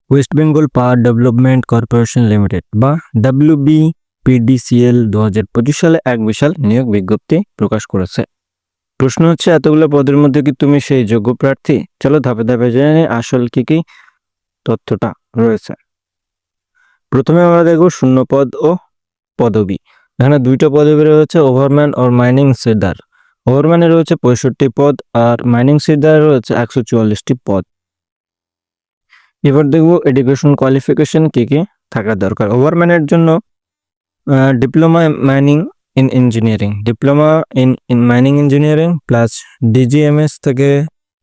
West Bengal power development corporation limited বা WBPDCL 2025 সালে এক বিশাল নিয়োগ বিজ্ঞপ্তি প্রকাশ করেছে। প্রশ্ন হচ্ছে, এতগুলো পদের মধ্যে কি তুমি সেই যোগ্য প্রার্থী? চলো ধাপে ধাপে জেনে নিই আসল কি তথ্যটা রয়েছে। প্রথমে আমরা দেখব শূন্য পদ ও পদবি। এখানে দুইটা পদবি রয়েছে, ওভারম্যান ও মাইনিং সিডার। ওভারম্যানে রয়েছে 65 পদ আর মাইনিং সিডারে রয়েছে 144টি পদ। এবার দেখব এডুকেশন কোয়ালিফিকেশন কি থাকা দরকার। ওভারম্যানের জন্য diploma mining in engineering, diploma in mining engineering plus DGMS থেকে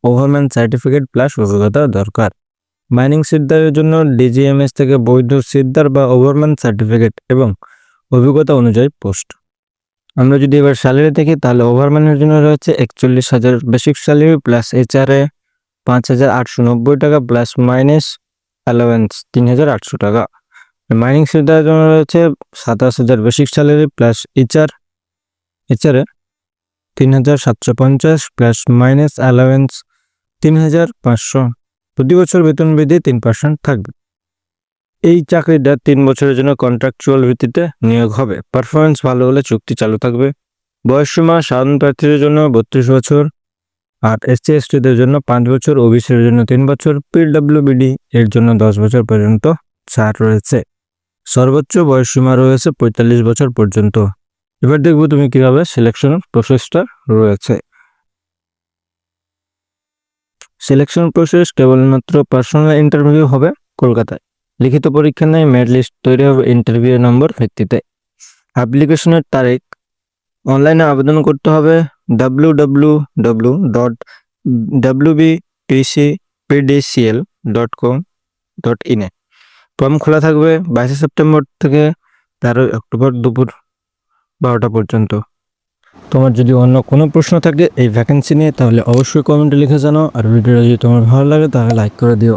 ওভারম্যান সার্টিফিকেট প্লাস অভিজ্ঞতা দরকার। মাইনিং সিদ্ধারের জন্য DGMS থেকে বৈধ সিদ্ধার বা ওভারম্যান সার্টিফিকেট এবং অভিজ্ঞতা অনুযায়ী পোস্ট। আমরা যদি এবার স্যালারি দেখি তাহলে ওভারম্যানের জন্য রয়েছে 41,000 বেসিক স্যালারি প্লাস HRA 5,890 টাকা প্লাস মাইনাস অ্যালাওয়েন্স 3,800 টাকা। মাইনিং সিদ্ধারের জন্য রয়েছে 27,000 basic salary plus HRA 3,750 plus minus allowance 3,500। প্রতি বছর বেতন বৃদ্ধি 3% থাকবে। এই চাকরিটা 3 বছরের জন্য কন্ট্রাকচুয়াল ভিত্তিতে নিয়োগ হবে। পারফরমেন্স ভালো হলে চুক্তি চালু থাকবে। বয়সসীমা সাধারণ প্রার্থীদের জন্য 32 বছর আর SC/STদের জন্য 5 বছর, OBCর জন্য 3 বছর, PWBD এর জন্য 10 বছর পর্যন্ত ছাড় রয়েছে। সর্বোচ্চ বয়সসীমা রয়েছে 45 বছর পর্যন্ত। এবার দেখব তুমি কিভাবে সিলেকশন প্রসেসটা রয়েছে। সিলেকশন প্রসেস কেবলমাত্র পার্সোনাল ইন্টারভিউ হবে কলকাতায়। লিখিত পরীক্ষা নেই, মেরিট লিস্ট তৈরি হবে ইন্টারভিউ নম্বর ভিত্তিতে। অ্যাপ্লিকেশনের তারিখ, অনলাইনে আবেদন করতে হবে www.wbpdcl.com.in এ। ফর্ম খোলা থাকবে 22 সেপ্টেম্বর থেকে 13 অক্টোবর দুপুর 12টা পর্যন্ত। তোমার যদি অন্য কোনো প্রশ্ন থাকে এই ভ্যাকেন্সি নিয়ে তাহলে অবশ্যই কমেন্টে লিখে জানাও। আর ভিডিওটা যদি তোমার ভালো লাগে তাহলে লাইক করে দিও।